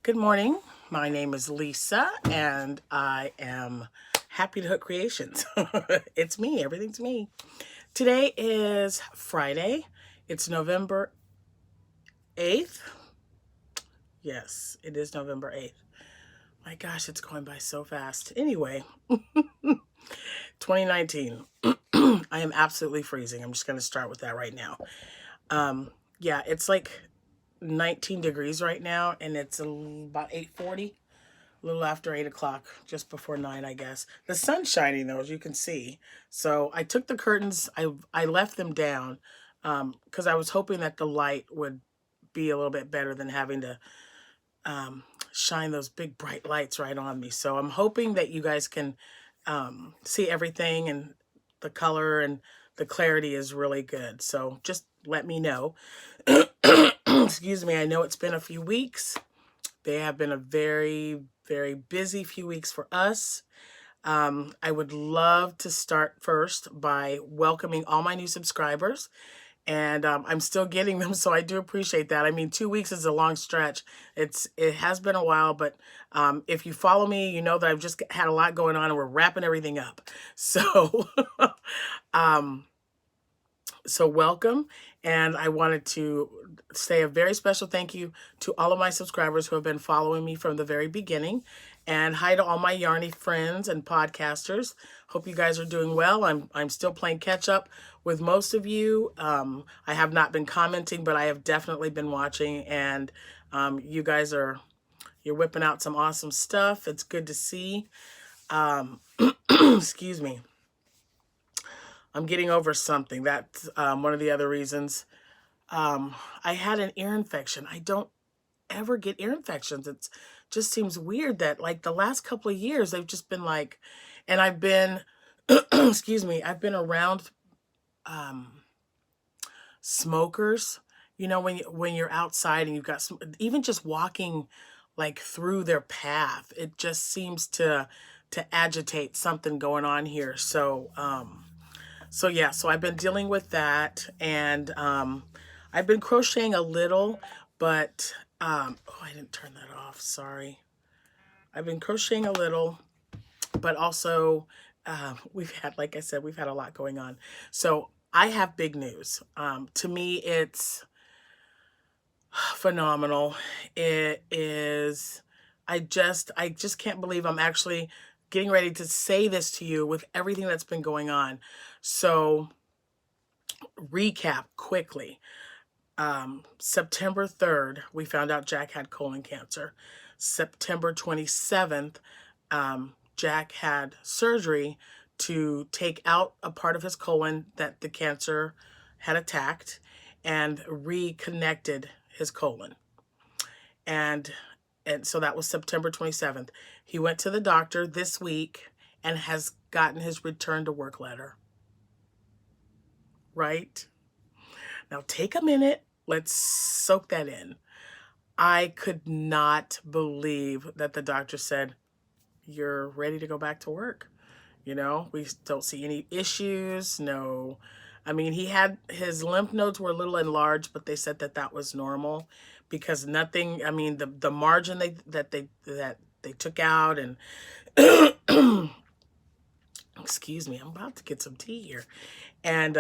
Good morning. My name is Lisa, and I am Happytohook Creations. It's me. Everything's me. Today is Friday. It's November 8th. Yes, it is November 8th. My gosh, it's going by so fast. Anyway, 2019. I am absolutely freezing. I'm just going to start with that right now. Yeah, it's like 19 degrees right now, and it's about 8:40. A little after 8 o'clock, just before 9, I guess. The sun's shining though, as you can see. So I took the curtains, I left them down because I was hoping that the light would be a little bit better than having to shine those big bright lights right on me. So I'm hoping that you guys can see everything, and the color and the clarity is really good. So just let me know. Excuse me, I know it's been a few weeks. They have been a very, very busy few weeks for us. I would love to start first by welcoming all my new subscribers. And I'm still getting them, so I do appreciate that. I mean, 2 weeks is a long stretch. It has been a while, but if you follow me, you know that I've just had a lot going on, and we're wrapping everything up. So, um, so welcome. And I wanted to say a very special thank you to all of my subscribers who have been following me from the very beginning. And hi to all my Yarny friends and podcasters. Hope you guys are doing well. I'm still playing catch up with most of you. I have not been commenting, but I have definitely been watching, and you guys you're whipping out some awesome stuff. It's good to see. Excuse me. I'm getting over something. That's one of the other reasons. I had an ear infection. I don't ever get ear infections. It just seems weird that like the last couple of years they've just been like, and I've been, excuse me, I've been around smokers. You know, when you're outside and you've got some, even just walking like through their path, it just seems to agitate something going on here. So yeah, so I've been dealing with that, and I've been crocheting a little, but oh, I didn't turn that off. Sorry. I've been crocheting a little, but also we've had, like I said, we've had a lot going on. So I have big news. To me, it's phenomenal. It is. I just can't believe I'm actually getting ready to say this to you with everything that's been going on. So recap quickly. September 3rd, we found out Jack had colon cancer. September 27th, Jack had surgery to take out a part of his colon that the cancer had attacked and reconnected his colon. And so that was September 27th. He went to the doctor this week and has gotten his return to work letter. Right? Now take a minute. Let's soak that in. I could not believe that the doctor said, you're ready to go back to work. You know, we don't see any issues. No, I mean, his lymph nodes were a little enlarged, but they said that that was normal because nothing, I mean, the margin that they took out, and excuse me, I'm about to get some tea here. And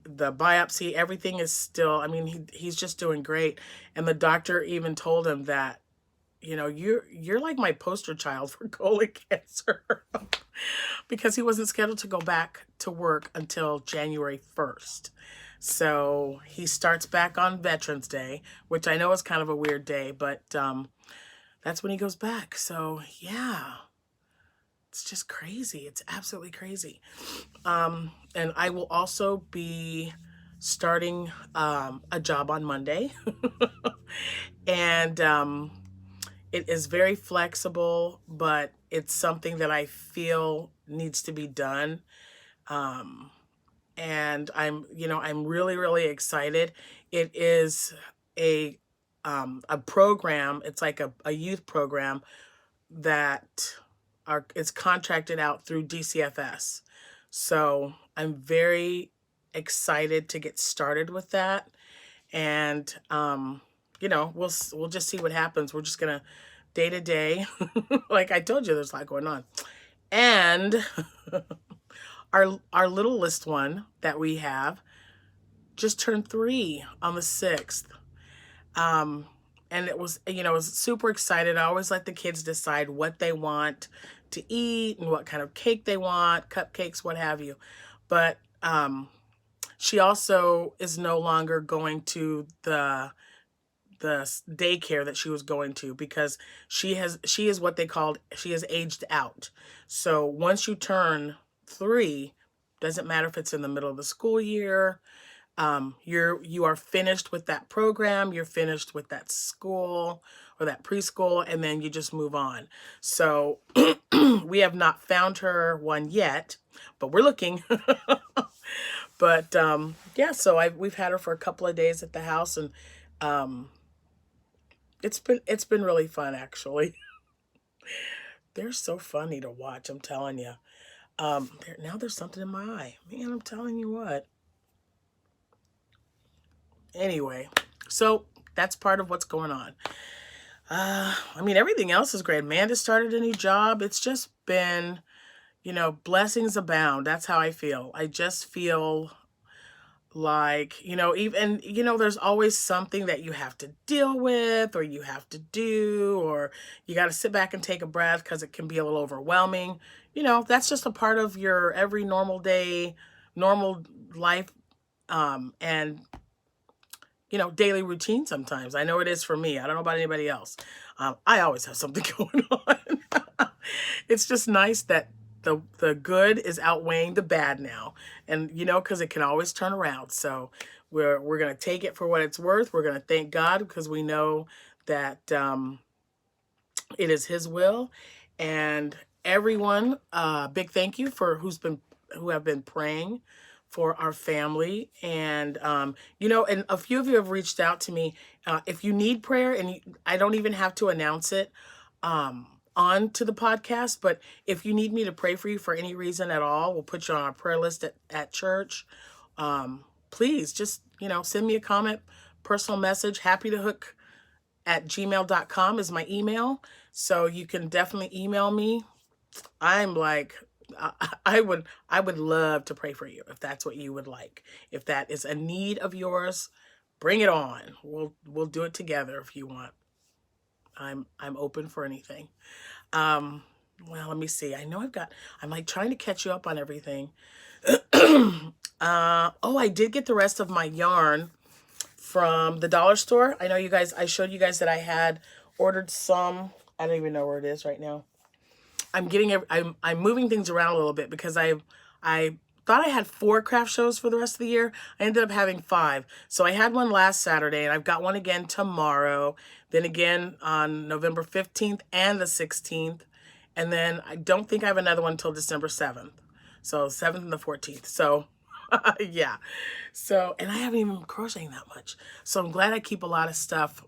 the biopsy, everything is still, I mean, he's just doing great. And the doctor even told him that, you know, you're like my poster child for colon cancer because he wasn't scheduled to go back to work until January 1st. So he starts back on Veterans Day, which I know is kind of a weird day, but that's when he goes back. So yeah, it's just crazy. It's absolutely crazy. And I will also be starting a job on Monday. And it is very flexible, but it's something that I feel needs to be done. And I'm really, really excited. It is a program. It's like a youth program that it's contracted out through DCFS. So I'm very excited to get started with that. And you know, we'll just see what happens. We're just gonna day to day. Like I told you, there's a lot going on. And our littlest one that we have just turned 3 on the 6th. And it was, you know, I was super excited. I always let the kids decide what they want to eat and what kind of cake they want, cupcakes, what have you. But she also is no longer going to the daycare that she was going to because she is what they called, she has aged out. So once you turn 3, doesn't matter if it's in the middle of the school year, you are finished with that program, you're finished with that school or that preschool, and then you just move on. So we have not found her one yet, but we're looking. But yeah, so we've had her for a couple of days at the house, and um, it's been really fun actually. They're so funny to watch, I'm telling you. Now there's something in my eye, man. I'm telling you what. Anyway, so that's part of what's going on. I mean, everything else is great. Amanda started a new job. It's just been, you know, blessings abound. That's how I feel. I just feel like, you know, even, you know, there's always something that you have to deal with or you have to do, or you got to sit back and take a breath because it can be a little overwhelming. You know, that's just a part of your every normal day, normal life, and you know, daily routine sometimes. I know it is for me. I don't know about anybody else. I always have something going on. It's just nice that the good is outweighing the bad now. And, you know, because it can always turn around. So we're going to take it for what it's worth. We're going to thank God because we know that it is his will. And everyone, big thank you for who have been praying for our family. And you know, and a few of you have reached out to me. If you need prayer, and I don't even have to announce it on to the podcast, but if you need me to pray for you for any reason at all, we'll put you on our prayer list at church. Please just, you know, send me a comment, personal message. Happytohook@gmail.com is my email. So you can definitely email me. I'm like, I would love to pray for you if that's what you would like. If that is a need of yours, bring it on. We'll do it together if you want. I'm open for anything. Well, let me see. I know I'm like trying to catch you up on everything. Oh, I did get the rest of my yarn from the dollar store. I know you guys, I showed you guys that I had ordered some. I don't even know where it is right now. I'm moving things around a little bit because I thought I had 4 craft shows for the rest of the year. I ended up having 5. So I had one last Saturday and I've got one again tomorrow. Then again on November 15th and the 16th. And then I don't think I have another one until December 7th. So 7th and the 14th. So yeah. So, and I haven't even been crocheting that much. So I'm glad I keep a lot of stuff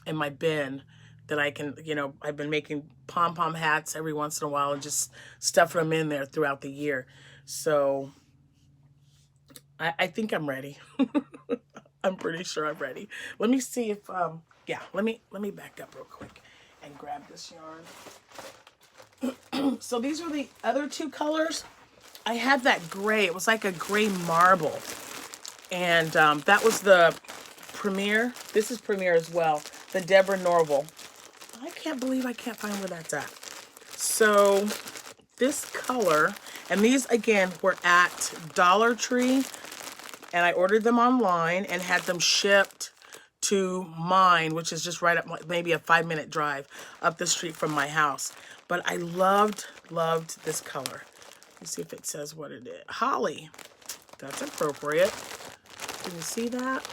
in my bin that I can, you know, I've been making pom-pom hats every once in a while and just stuff them in there throughout the year. So I think I'm ready. I'm pretty sure I'm ready. Let me see if, yeah, let me back up real quick and grab this yarn. So these are the other 2 colors. I had that gray. It was like a gray marble. And that was the Premier. This is Premier as well. The Deborah Norval. I can't believe I can't find where that's at. So this color, and these again were at Dollar Tree, and I ordered them online and had them shipped to mine, which is just right up, maybe a 5-minute drive up the street from my house. But I loved this color. Let's see if it says what it is. Holly. That's appropriate. Can you see that?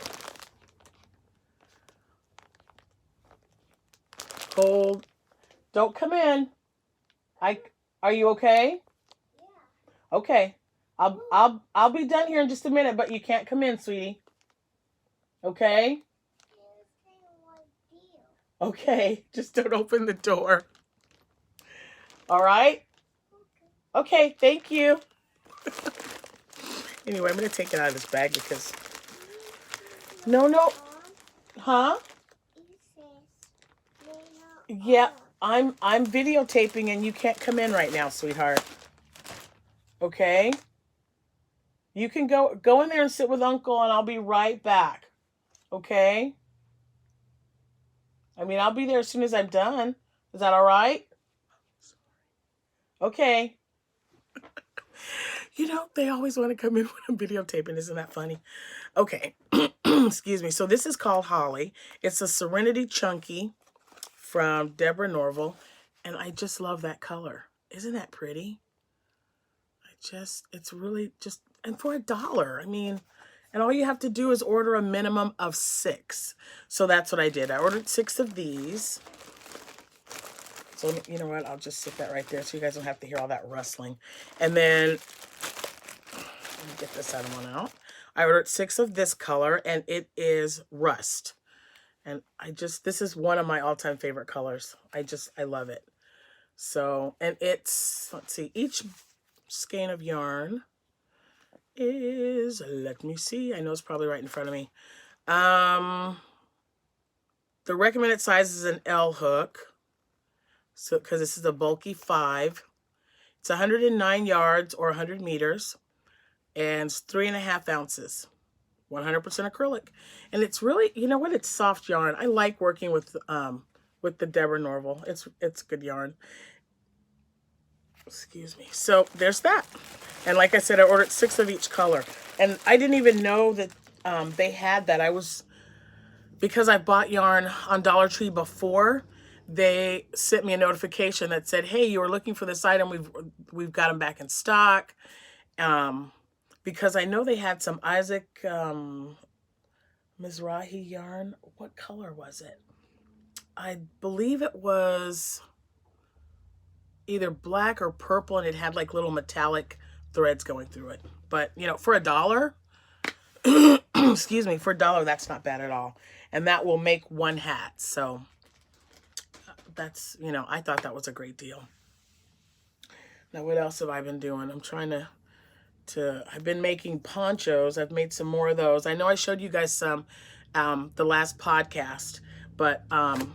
Hold. Don't come in. Are you okay? Yeah. Okay. I'll be done here in just a minute, but you can't come in, sweetie. Okay? Okay. Just don't open the door. All right? Okay, thank you. Anyway, I'm going to take it out of this bag because... No. Huh? Yeah, I'm videotaping and you can't come in right now, sweetheart. Okay? You can go in there and sit with Uncle and I'll be right back. Okay? I mean, I'll be there as soon as I'm done. Is that all right? Okay. You know, they always want to come in when I'm videotaping. Isn't that funny? Okay. Excuse me. So this is called Holly. It's a Serenity Chunky from Deborah Norville. And I just love that color. Isn't that pretty? It's really just, and for $1, I mean, and all you have to do is order a minimum of 6. So that's what I did. I ordered 6 of these. So you know what? I'll just sit that right there so you guys don't have to hear all that rustling. And then, let me get this other one out. I ordered 6 of this color, and it is Rust. And this is one of my all-time favorite colors. I love it. So, and it's, let's see, each skein of yarn is, let me see, I know it's probably right in front of me. The recommended size is an L hook. So, because this is a bulky 5. It's 109 yards or 100 meters. And it's 3.5 ounces. 100% acrylic. And it's really, you know what? It's soft yarn. I like working with the Deborah Norville. It's good yarn. Excuse me. So there's that. And like I said, I ordered 6 of each color. And I didn't even know that they had that. Because I bought yarn on Dollar Tree before, they sent me a notification that said, hey, you were looking for this item. We've got them back in stock. Because I know they had some Isaac Mizrahi yarn. What color was it? I believe it was either black or purple, and it had like little metallic threads going through it. But, you know, for $1, excuse me, for $1, that's not bad at all. And that will make 1 hat. So that's, you know, I thought that was a great deal. Now, what else have I been doing? I'm trying to I've been making ponchos. I've made some more of those. I know I showed you guys some the last podcast, but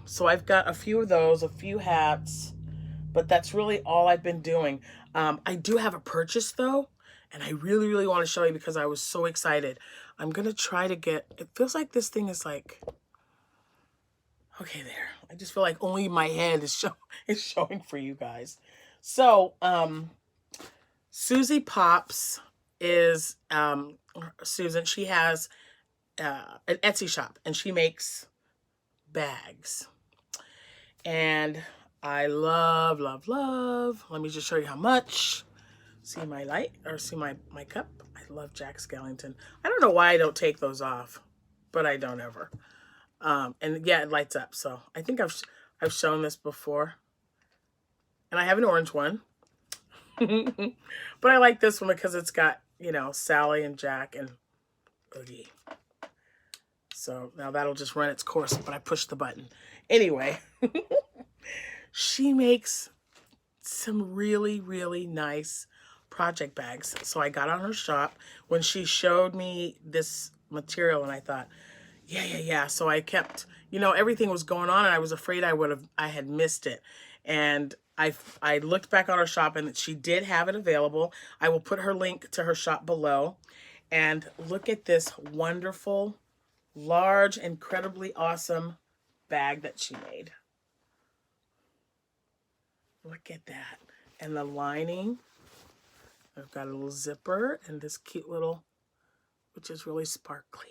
so I've got a few of those, a few hats, but that's really all I've been doing. I do have a purchase though, and I really, really want to show you because I was so excited. I'm going to try to it feels like this thing is like, okay, there. I just feel like only my head is showing for you guys. So, Susie Pops is Susan. She has an Etsy shop and she makes bags. And I love, love, love. Let me just show you how much. See my light or see my cup. I love Jack Skellington. I don't know why I don't take those off, but I don't ever. And yeah, it lights up. So I think I've shown this before. And I have an orange one. But I like this one because it's got, you know, Sally and Jack and Oogie. So now that'll just run its course, but I pushed the button. Anyway, she makes some really, really nice project bags. So I got on her shop when she showed me this material and I thought, yeah. So I kept, you know, everything was going on and I was afraid I had missed it. And I looked back on her shop and she did have it available. I will put her link to her shop below. And look at this wonderful, large, incredibly awesome bag that she made. Look at that. And the lining. I've got a little zipper and this cute little, which is really sparkly.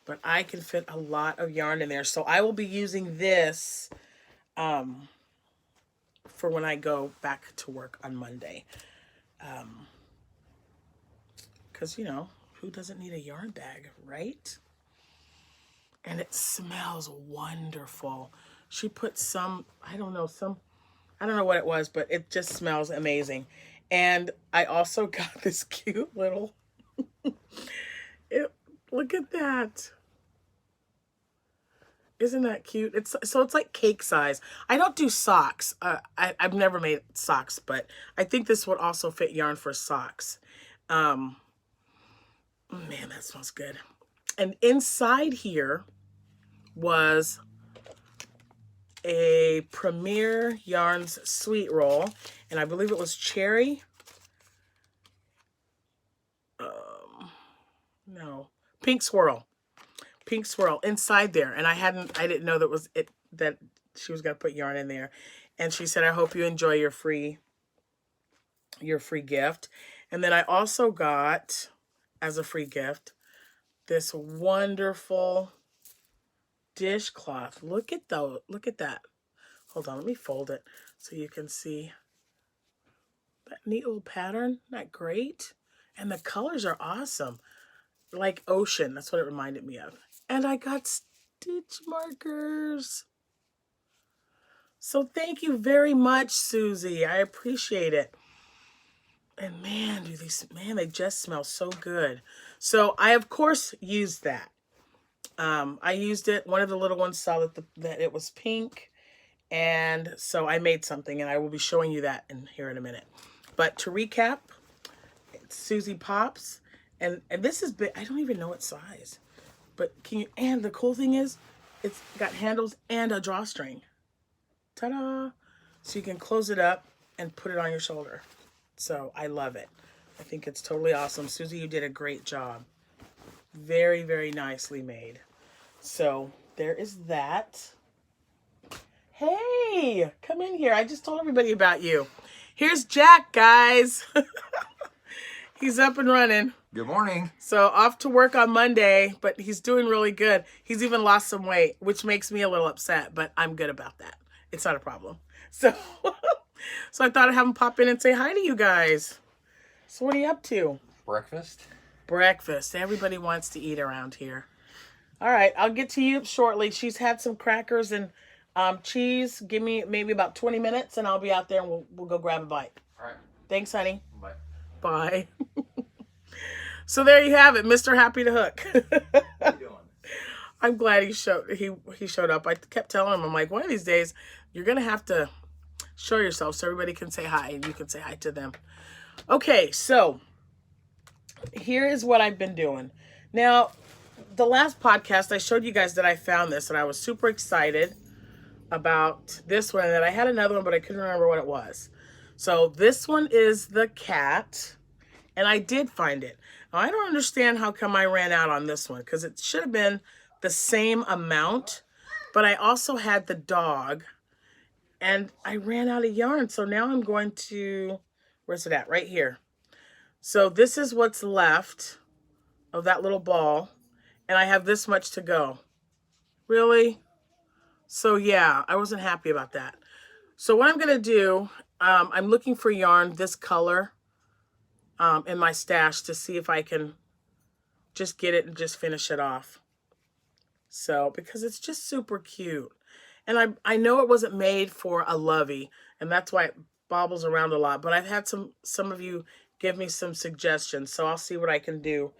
But I can fit a lot of yarn in there. So I will be using this for when I go back to work on Monday. Because, you know, who doesn't need a yarn bag, right? And it smells wonderful. She put some, I don't know what it was, but it just smells amazing. And I also got this cute little, look at that. Isn't that cute? It's like cake size. I don't do socks. I've never made socks, but I think this would also fit yarn for socks. Man, that smells good. And inside here was a Premier Yarns sweet roll, and I believe it was cherry. No, pink swirl. Pink swirl inside there, and I didn't know that she was gonna put yarn in there. And she said, I hope you enjoy your free gift. And then I also got, as a free gift, this wonderful dishcloth. Look at that. Hold on, let me fold it so you can see that neat little pattern. Isn't that great? And the colors are awesome. Like ocean, that's what it reminded me of. And I got stitch markers. So thank you very much, Susie. I appreciate it. And man, they just smell so good. So I, of course, used that. I used it. One of the little ones saw that it was pink. And so I made something, and I will be showing you that here in a minute. But to recap, it's Susie Pops. And this is big. I don't even know what size. But and the cool thing is, it's got handles and a drawstring. Ta-da! So you can close it up and put it on your shoulder. So I love it. I think it's totally awesome. Susie, you did a great job. Very, very nicely made. So there is that. Hey, come in here. I just told everybody about you. Here's Jack, guys. He's up and running. Good morning. So off to work on Monday, but he's doing really good. He's even lost some weight, which makes me a little upset, but I'm good about that. It's not a problem. So, so I thought I'd have him pop in and say hi to you guys. So what are you up to? Breakfast. Breakfast. Everybody wants to eat around here. All right, I'll get to you shortly. She's had some crackers and cheese. Give me maybe about 20 minutes, and I'll be out there, and we'll go grab a bite. All right. Thanks, honey. Bye. Bye. So there you have it, Mr. Happy to Hook. How you doing? I'm glad he showed up. I kept telling him, I'm like, one of these days, you're going to have to show yourself so everybody can say hi, and you can say hi to them. Okay, so here is what I've been doing. Now, the last podcast, I showed you guys that I found this, and I was super excited about this one, and then I had another one, but I couldn't remember what it was. So this one is the cat, and I did find it. Now, I don't understand how come I ran out on this one, because it should have been the same amount, but I also had the dog, and I ran out of yarn. So now I'm going to, where's it at? Right here. So this is what's left of that little ball, and I have this much to go. Really? So yeah, I wasn't happy about that. So what I'm going to do, I'm looking for yarn this color in my stash to see if I can just get it and just finish it off. So, because it's just super cute. And I know it wasn't made for a lovey, and that's why it bobbles around a lot. But I've had some of you give me some suggestions, so I'll see what I can do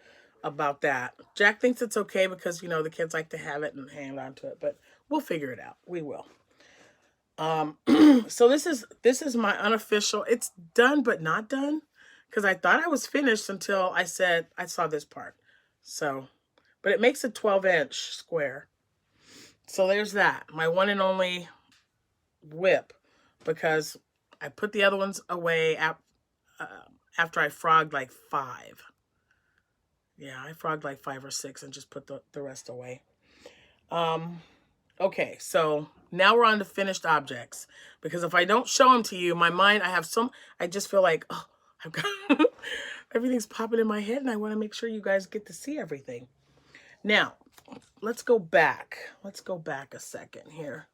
about that. Jack thinks it's okay because, you know, the kids like to have it and hang on to it, but we'll figure it out. We will. So this is my unofficial. It's done but not done, because I thought I was finished until I saw this part. So, but it makes a 12-inch square. So there's that. My one and only whip, because I put the other ones away after I frogged like 5. Yeah, I frogged like 5 or 6 and just put the rest away. Okay, so now we're on to finished objects, because if I don't show them to you, my mind, I just feel like, oh, I've got everything's popping in my head, and I want to make sure you guys get to see everything. Now, let's go back. Let's go back a second here.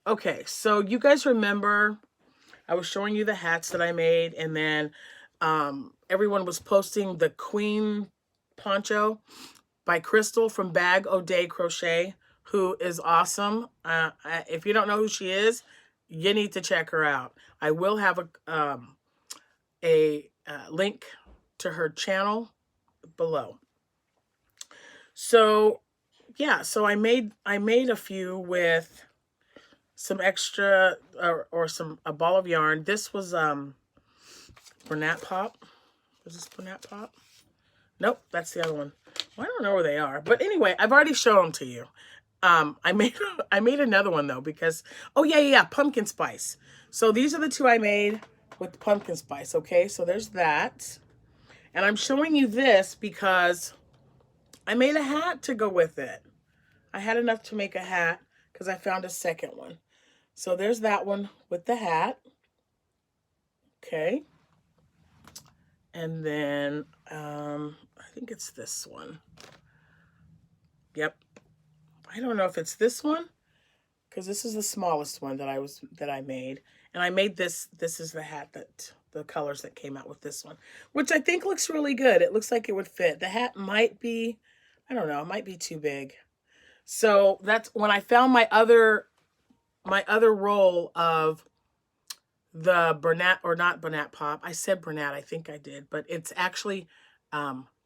Okay, so you guys remember I was showing you the hats that I made, and then everyone was posting the Queen poncho by Crystal from Bag O'Day Crochet, who is awesome. If you don't know who she is, you need to check her out. I will have a link to her channel below. So yeah, so I made a few with some extra or a ball of yarn. This was Bernat Pop. Was this Bernat Pop? Nope, that's the other one. Well, I don't know where they are, but anyway, I've already shown them to you. I made I made another one though because oh yeah, pumpkin spice. So these are the two I made with pumpkin spice. Okay, so there's that, and I'm showing you this because I made a hat to go with it. I had enough to make a hat because I found a second one. So there's that one with the hat. Okay, and then I think it's this one. Yep, I don't know if it's this one because this is the smallest one that I made, and I made this. This is the hat that the colors that came out with this one, which I think looks really good. It looks like it would fit. The hat might be, I don't know, it might be too big. So that's when I found my other roll of the Bernat, or not Bernat Pop. I said Bernat, I think I did, but it's actually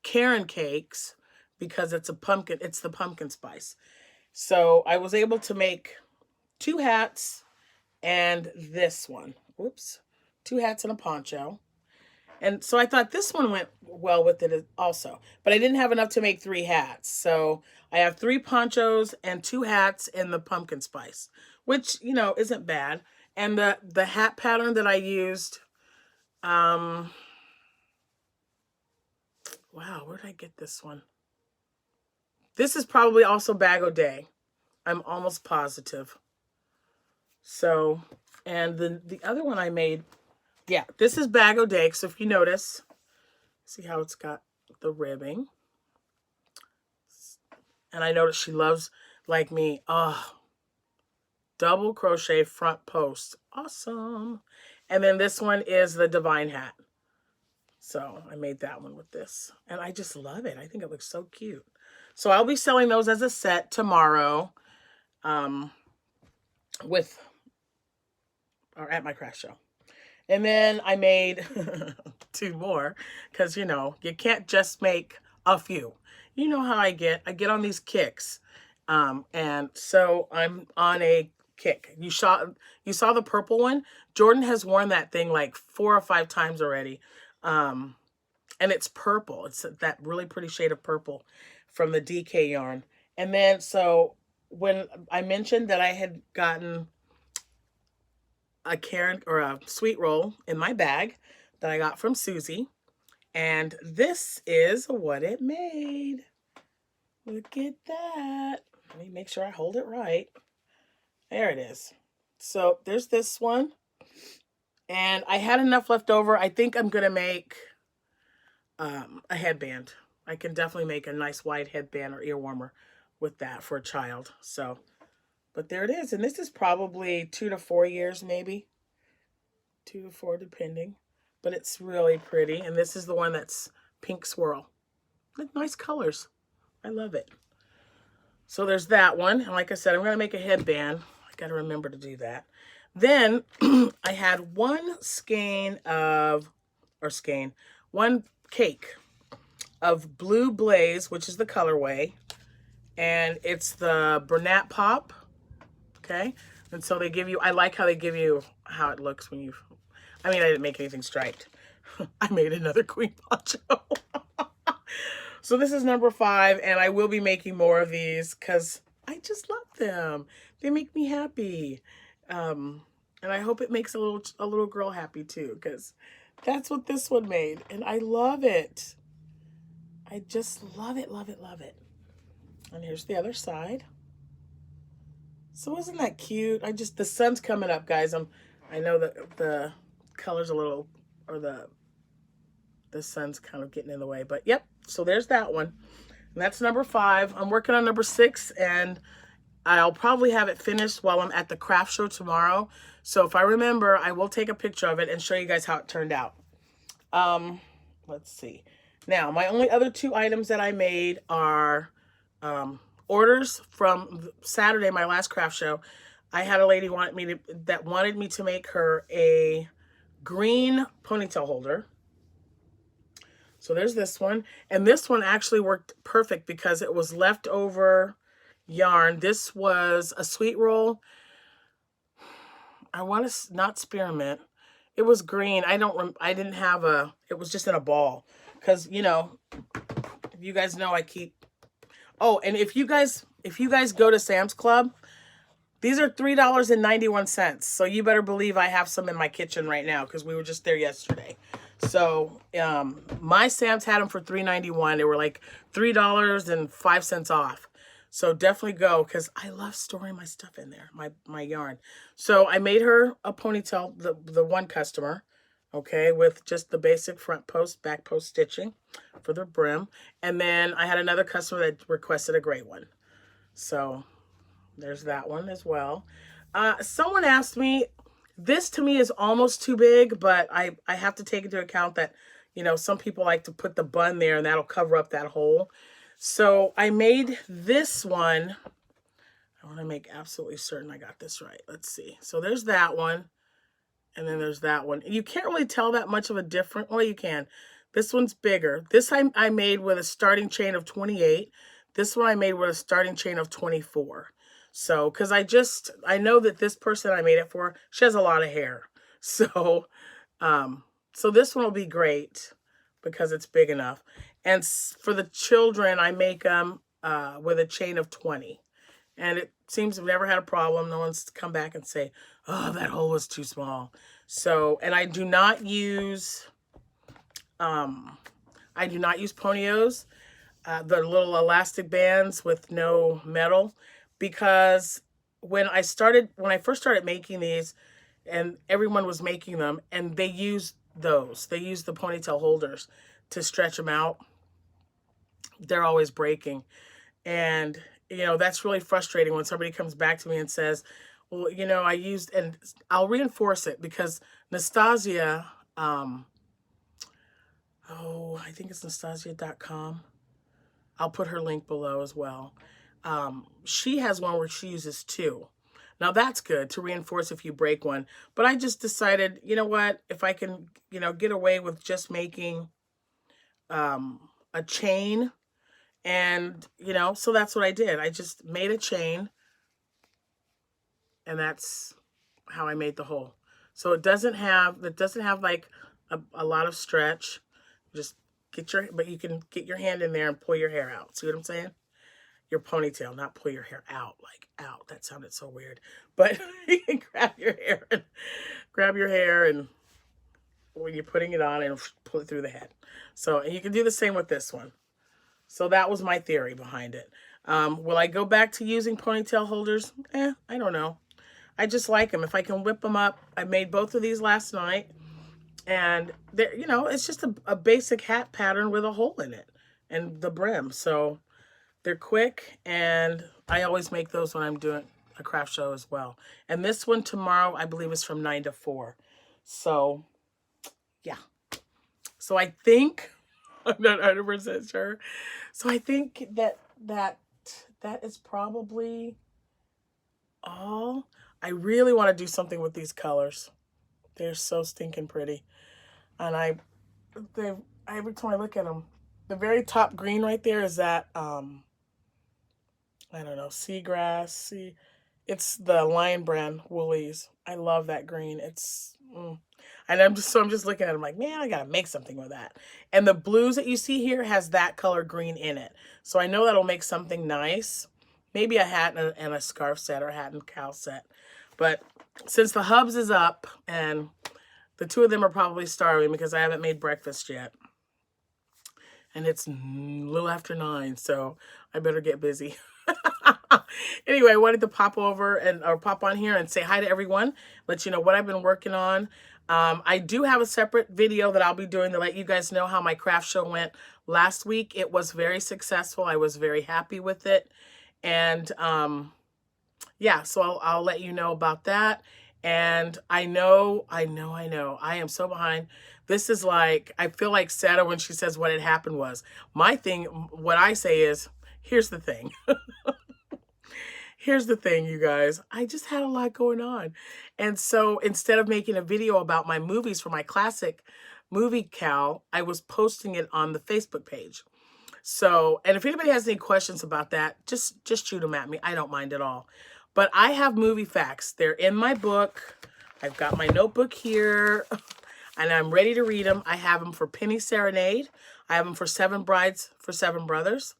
Karen cakes because it's a pumpkin. It's the pumpkin spice. So I was able to make 2 hats and this one. Whoops. 2 hats and a poncho. And so I thought this one went well with it also. But I didn't have enough to make 3 hats. So I have 3 ponchos and 2 hats in the pumpkin spice, which, you know, isn't bad. And the hat pattern that I used, wow, where did I get this one? This is probably also Bag O' Day. I'm almost positive. So, and the other one I made, yeah, this is Bag O' Day. So if you notice, see how it's got the ribbing. And I noticed she loves, like me, double crochet front post. Awesome. And then this one is the Divine hat. So I made that one with this. And I just love it. I think it looks so cute. So I'll be selling those as a set tomorrow or at my craft show. And then I made 2 more because, you know, you can't just make a few. You know how I get on these kicks. And so I'm on a kick. You saw the purple one. Jordan has worn that thing like 4 or 5 times already. And it's purple. It's that really pretty shade of purple from the DK yarn. And then so when I mentioned that I had gotten a Karen or a sweet roll in my bag that I got from Susie, and this is what it made. Look at that. Let me make sure I hold it right. There it is. So there's this one, and I had enough left over. I think I'm gonna make a headband. I can definitely make a nice wide headband or ear warmer with that for a child. So, but there it is. And this is probably 2 to 4 years, maybe 2 to 4, depending, but it's really pretty. And this is the one that's pink swirl. Nice colors. I love it. So there's that one. And like I said, I'm going to make a headband. I got to remember to do that. Then I had one cake of Blue Blaze, which is the colorway, and it's the Bernat Pop. Okay, and so they give you, I like how they give you how it looks when you, I mean, I didn't make anything striped. I made another queen poncho. So this is number 5, and I will be making more of these because I just love them. They make me happy. And I hope it makes a little girl happy too, because that's what this one made, and I love it. I just love it, love it, love it. And here's the other side. So isn't that cute? The sun's coming up, guys. I know that the color's a little, or the sun's kind of getting in the way, but yep. So there's that one. And that's number 5. I'm working on number 6, and I'll probably have it finished while I'm at the craft show tomorrow. So if I remember, I will take a picture of it and show you guys how it turned out. Let's see. Now, my only other 2 items that I made are orders from Saturday, my last craft show. I had a lady wanted me to make her a green ponytail holder. So there's this one. And this one actually worked perfect because it was leftover yarn. This was a sweet roll. I want to, not spearmint. It was green. I didn't have it was just in a ball. Because, you know, if you guys know, I keep, oh, and if you guys if you guys go to Sam's Club, these are $3.91. So you better believe I have some in my kitchen right now because we were just there yesterday. So my Sam's had them for $3.91. They were like $3.05 off. So definitely go because I love storing my stuff in there, my yarn. So I made her a ponytail, the one customer, okay, with just the basic front post, back post stitching for the brim. And then I had another customer that requested a gray one. So there's that one as well. Someone asked me, this to me is almost too big, but I have to take into account that, you know, some people like to put the bun there and that'll cover up that hole. So I made this one. I want to make absolutely certain I got this right. Let's see. So there's that one. And then there's that one. You can't really tell that much of a difference. Well, you can. This one's bigger. This I made with a starting chain of 28. This one I made with a starting chain of 24. So, because I know that this person I made it for, she has a lot of hair. So, so this one will be great because it's big enough. And for the children, I make them with a chain of 20. And it seems I've never had a problem. No one's come back and say, oh, that hole was too small. So, and I do not use ponios, the little elastic bands with no metal, because when I first started making these, and everyone was making them, and they used those. They used the ponytail holders to stretch them out. They're always breaking. And, you know, that's really frustrating when somebody comes back to me and says, well, you know, and I'll reinforce it because Nastasia, I think it's Nastasia.com. I'll put her link below as well. She has one where she uses 2. Now that's good to reinforce if you break one. But I just decided, you know what, if I can, you know, get away with just making a chain. And, you know, so that's what I did. I just made a chain. And that's how I made the hole. So it doesn't have like a lot of stretch. Just but you can get your hand in there and pull your hair out. See what I'm saying? Your ponytail, not pull your hair out, like out. That sounded so weird. But you can grab your hair and when you're putting it on and pull it through the head. So, and you can do the same with this one. So that was my theory behind it. Will I go back to using ponytail holders? I don't know. I just like them. If I can whip them up, I made both of these last night. And, they're, you know, it's just a basic hat pattern with a hole in it and the brim. So they're quick, and I always make those when I'm doing a craft show as well. And this one tomorrow, I believe, is from 9 to 4. So, yeah. So I think, I'm not 100% sure. So I think that is probably all. I really want to do something with these colors. They're so stinking pretty. And every time I look at them, the very top green right there is that, I don't know, seagrass. It's the Lion Brand Woolies. I love that green. It's, and I'm just looking at it. I'm like, man, I got to make something with that. And the blues that you see here has that color green in it. So I know that'll make something nice. Maybe a hat and a scarf set or a hat and cowl set. But since the hubs is up and the 2 of them are probably starving because I haven't made breakfast yet. And it's a little after 9, so I better get busy. Anyway, I wanted to pop on here and say hi to everyone. Let you know what I've been working on. I do have a separate video that I'll be doing to let you guys know how my craft show went last week. It was very successful. I was very happy with it. And yeah, so I'll let you know about that. And I know, I am so behind. This is like, I feel like Santa when she says what had happened was. My thing, what I say is, here's the thing. Here's the thing, you guys. I just had a lot going on. And so instead of making a video about my movies for my classic movie cowl, I was posting it on the Facebook page. So, and if anybody has any questions about that, just shoot them at me. I don't mind at all. But I have movie facts. They're in my book. I've got my notebook here, and I'm ready to read them. I have them for Penny Serenade. I have them for 7 Brides for 7 Brothers.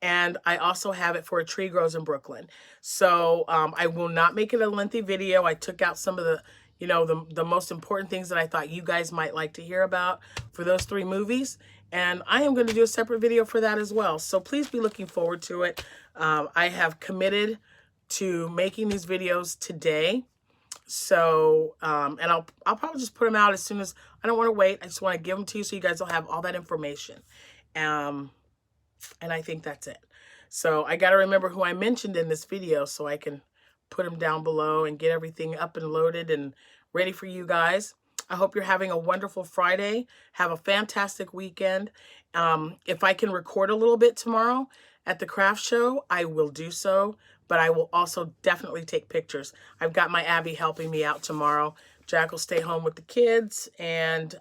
and I also have it for A Tree Grows in Brooklyn. So I will not make it a lengthy video. I took out some of the, the most important things that I thought you guys might like to hear about for those 3 movies. And I am going to do a separate video for that as well. So please be looking forward to it. I have committed to making these videos today. So, and I'll probably just put them out as soon as, I don't want to wait. I just want to give them to you so you guys will have all that information. And I think that's it. So I got to remember who I mentioned in this video so I can put them down below and get everything up and loaded and ready for you guys. I hope you're having a wonderful Friday. Have a fantastic weekend. If I can record a little bit tomorrow at the craft show, I will do so. But I will also definitely take pictures. I've got my Abby helping me out tomorrow. Jack will stay home with the kids. And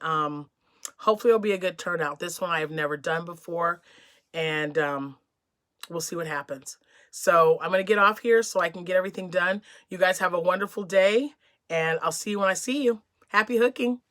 hopefully it'll be a good turnout. This one I have never done before. And we'll see what happens. So I'm going to get off here so I can get everything done. You guys have a wonderful day. And I'll see you when I see you. Happy hooking.